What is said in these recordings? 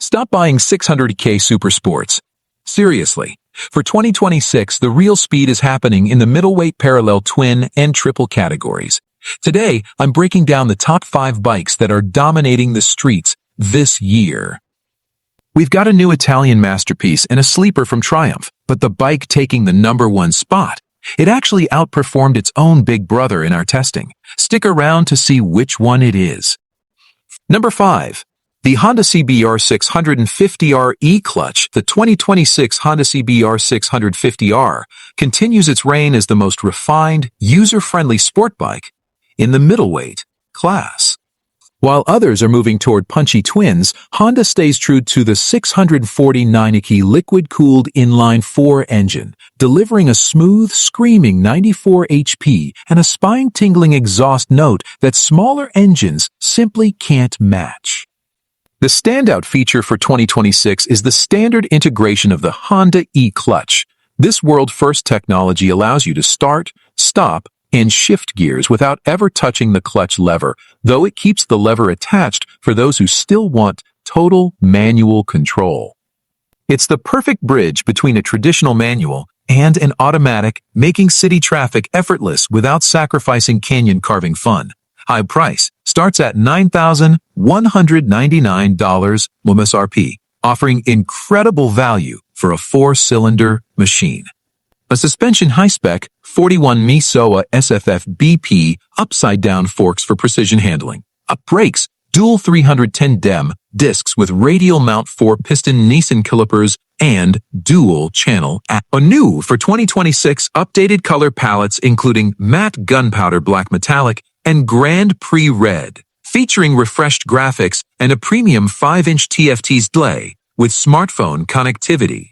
Stop buying 600k super sports. Seriously, for 2026, the real speed is happening in the middleweight parallel twin and triple categories. Today, I'm breaking down the top 5 bikes that are dominating the streets this year. We've got a new Italian masterpiece and a sleeper from Triumph, but the bike taking the #1 spot, it actually outperformed its own big brother in our testing. Stick around to see which one it is. Number 5. The Honda CBR 650R E-Clutch. The 2026 Honda CBR 650R continues its reign as the most refined, user-friendly sport bike in the middleweight class. While others are moving toward punchy twins, Honda stays true to the 649 liquid-cooled inline-4 engine, delivering a smooth, screaming 94 HP and a spine-tingling exhaust note that smaller engines simply can't match. The standout feature for 2026 is the standard integration of the Honda E-Clutch. This world-first technology allows you to start, stop, and shift gears without ever touching the clutch lever, though it keeps the lever attached for those who still want total manual control. It's the perfect bridge between a traditional manual and an automatic, making city traffic effortless without sacrificing canyon carving fun. High price starts at $9,199 MSRP, offering incredible value for a 4-cylinder machine. A suspension high-spec 41 Misoa SFF BP upside-down forks for precision handling. Brakes, dual 310 DEM discs with radial mount 4-piston Nissan calipers and dual-channel. A new for 2026 updated color palettes including matte gunpowder black metallic and Grand Prix red, featuring refreshed graphics and a premium 5-inch TFT display with smartphone connectivity.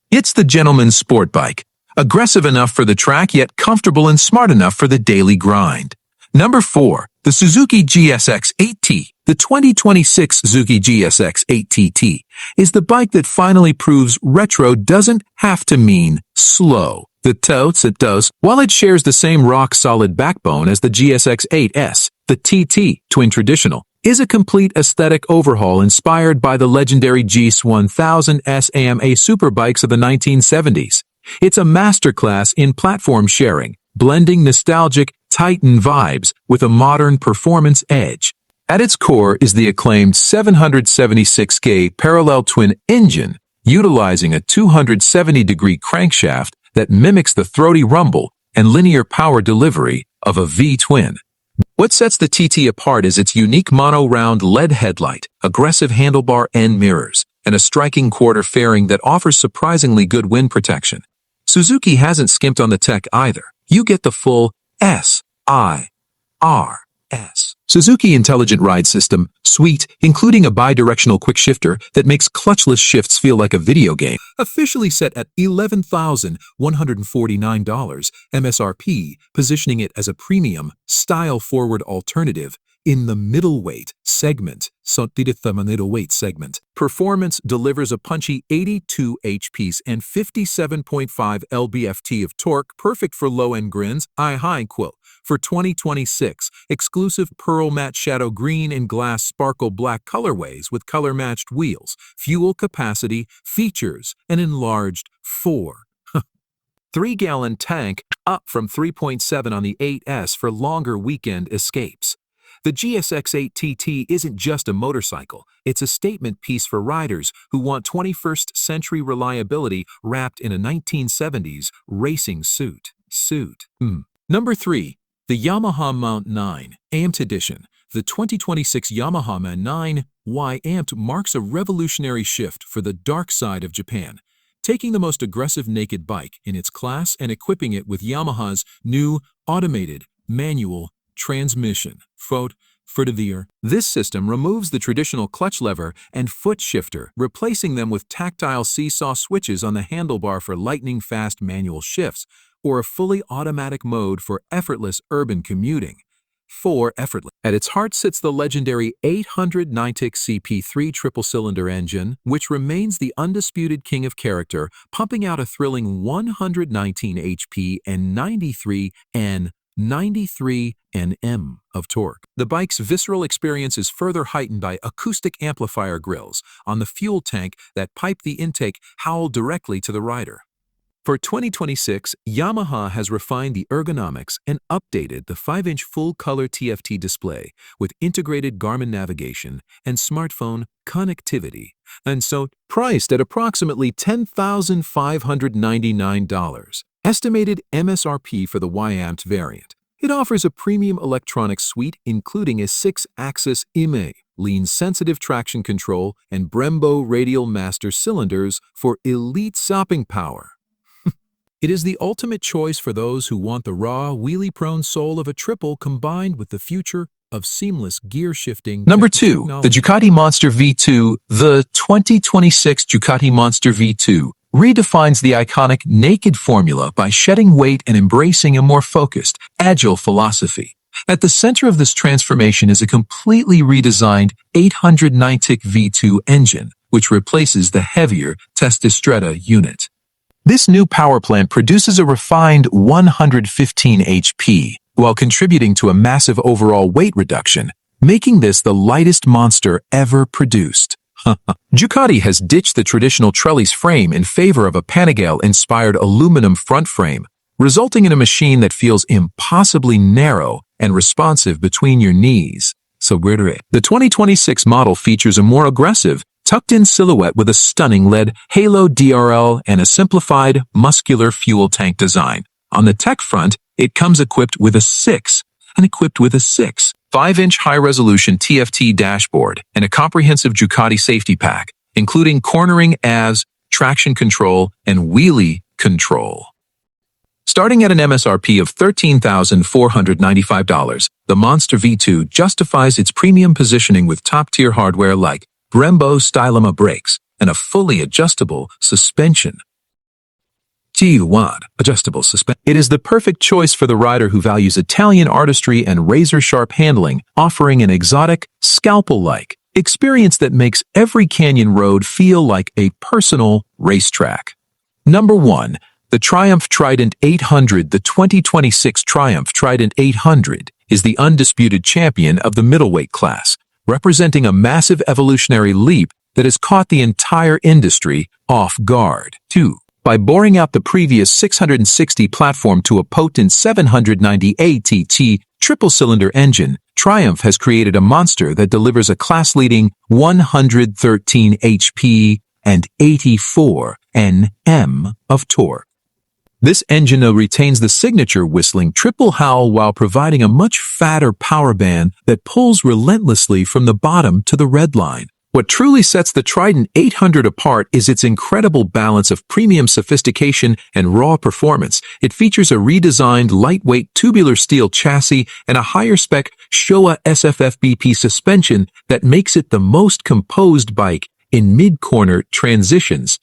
It's the gentleman's sport bike. Aggressive enough for the track, yet comfortable and smart enough for the daily grind. Number 4. The Suzuki GSX-8T. The 2026 Suzuki GSX-8TT is the bike that finally proves retro doesn't have to mean slow. The totes it does, while it shares the same rock-solid backbone as the GSX-8S, the TT, twin traditional, is a complete aesthetic overhaul inspired by the legendary GS1000 YAMA superbikes of the 1970s. It's a masterclass in platform sharing, blending nostalgic Titan vibes with a modern performance edge. At its core is the acclaimed 776K parallel twin engine, utilizing a 270-degree crankshaft that mimics the throaty rumble and linear power delivery of a V-twin. What sets the TT apart is its unique mono-round LED headlight, aggressive handlebar end mirrors, and a striking quarter fairing that offers surprisingly good wind protection. Suzuki hasn't skimped on the tech either. You get the full SIRS Suzuki Intelligent Ride System suite, including a bi-directional quick shifter that makes clutchless shifts feel like a video game. Officially set at $11,149 MSRP, positioning it as a premium, style-forward alternative in the middleweight segment. Performance delivers a punchy 82 HPs and 57.5 lb-ft of torque, perfect for low-end grins. For 2026, exclusive pearl matte shadow green and glass sparkle black colorways with color-matched wheels, fuel capacity, features, an enlarged 3-gallon tank, up from 3.7 on the 8S for longer weekend escapes. The GSX-8TT isn't just a motorcycle, it's a statement piece for riders who want 21st century reliability wrapped in a 1970s racing suit. Number 3. The Yamaha Mount 9 Y-AMT Edition. The 2026 Yamaha Mount 9 Y-AMT marks a revolutionary shift for the dark side of Japan, taking the most aggressive naked bike in its class and equipping it with Yamaha's new automated manual transmission. This system removes the traditional clutch lever and foot shifter, replacing them with tactile seesaw switches on the handlebar for lightning-fast manual shifts, or a fully automatic mode for effortless urban commuting. At its heart sits the legendary 890 CP3 triple-cylinder engine, which remains the undisputed king of character, pumping out a thrilling 119 HP and 93 Nm 93 Nm of torque. The bike's visceral experience is further heightened by acoustic amplifier grills on the fuel tank that pipe the intake howl directly to the rider. For 2026, Yamaha has refined the ergonomics and updated the 5-inch full-color TFT display with integrated Garmin navigation and smartphone connectivity, and so priced at approximately $10,599. Estimated MSRP for the Y-AMT variant. It offers a premium electronics suite including a 6-axis IME, lean-sensitive traction control, and Brembo radial master cylinders for elite stopping power. It is the ultimate choice for those who want the raw, wheelie-prone soul of a triple combined with the future of seamless gear shifting. Number 2, the Ducati Monster V2. The 2026 Ducati Monster V2 redefines the iconic naked formula by shedding weight and embracing a more focused, agile philosophy. At the center of this transformation is a completely redesigned 890 V2 engine, which replaces the heavier Testastretta unit. This new power plant produces a refined 115 HP while contributing to a massive overall weight reduction, making this the lightest monster ever produced. Ducati has ditched the traditional trellis frame in favor of a Panigale-inspired aluminum front frame, resulting in a machine that feels impossibly narrow and responsive between your knees. The 2026 model features a more aggressive, tucked-in silhouette with a stunning LED halo DRL and a simplified, muscular fuel tank design. On the tech front, it comes equipped with a 5-inch high-resolution TFT dashboard and a comprehensive Ducati safety pack, including cornering AVs, traction control, and wheelie control. Starting at an MSRP of $13,495, the Monster V2 justifies its premium positioning with top-tier hardware like Brembo Stylema brakes and a fully adjustable suspension. Adjustable suspension. It is the perfect choice for the rider who values Italian artistry and razor-sharp handling, offering an exotic, scalpel-like experience that makes every canyon road feel like a personal racetrack. Number 1. The Triumph Trident 800. The 2026 Triumph Trident 800 is the undisputed champion of the middleweight class, representing a massive evolutionary leap that has caught the entire industry off guard. 2. By boring out the previous 660 platform to a potent 790 ATT triple-cylinder engine, Triumph has created a monster that delivers a class-leading 113 HP and 84 Nm of torque. This engine retains the signature whistling triple howl while providing a much fatter power band that pulls relentlessly from the bottom to the red line. What truly sets the Trident 800 apart is its incredible balance of premium sophistication and raw performance. It features a redesigned lightweight tubular steel chassis and a higher-spec Showa SFF-BP suspension that makes it the most composed bike in mid-corner transitions.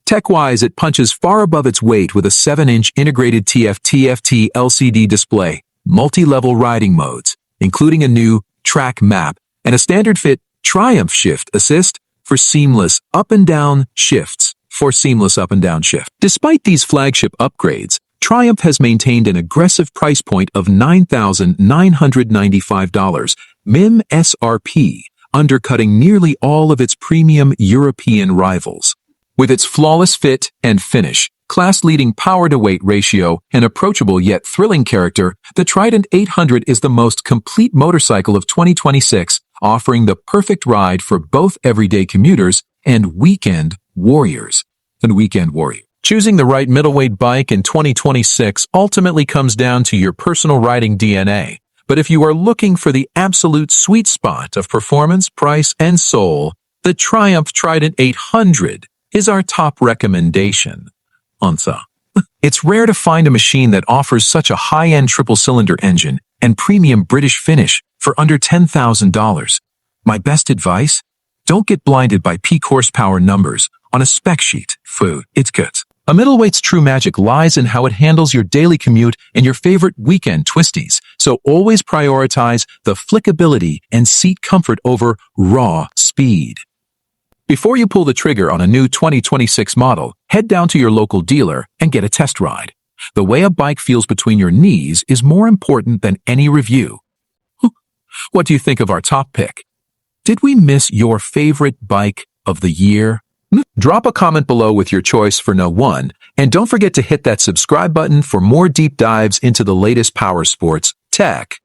Tech-wise, it punches far above its weight with a 7-inch integrated TFT LCD display, multi-level riding modes, including a new track map, and a standard-fit Triumph Shift Assist for seamless up-and-down shifts. Despite these flagship upgrades, Triumph has maintained an aggressive price point of $9,995 MIM SRP, undercutting nearly all of its premium European rivals. With its flawless fit and finish, class-leading power-to-weight ratio, and approachable yet thrilling character, the Trident 800 is the most complete motorcycle of 2026, offering the perfect ride for both everyday commuters and weekend warriors. Choosing the right middleweight bike in 2026 ultimately comes down to your personal riding DNA. But if you are looking for the absolute sweet spot of performance, price, and soul, the Triumph Trident 800 is our top recommendation. It's rare to find a machine that offers such a high-end triple-cylinder engine and premium British finish for under $10,000. My best advice? Don't get blinded by peak horsepower numbers on a spec sheet. It's good. A middleweight's true magic lies in how it handles your daily commute and your favorite weekend twisties, so always prioritize the flickability and seat comfort over raw speed. Before you pull the trigger on a new 2026 model, head down to your local dealer and get a test ride. The way a bike feels between your knees is more important than any review. What do you think of our top pick? Did we miss your favorite bike of the year? Drop a comment below with your choice for No. 1, and don't forget to hit that subscribe button for more deep dives into the latest power sports tech.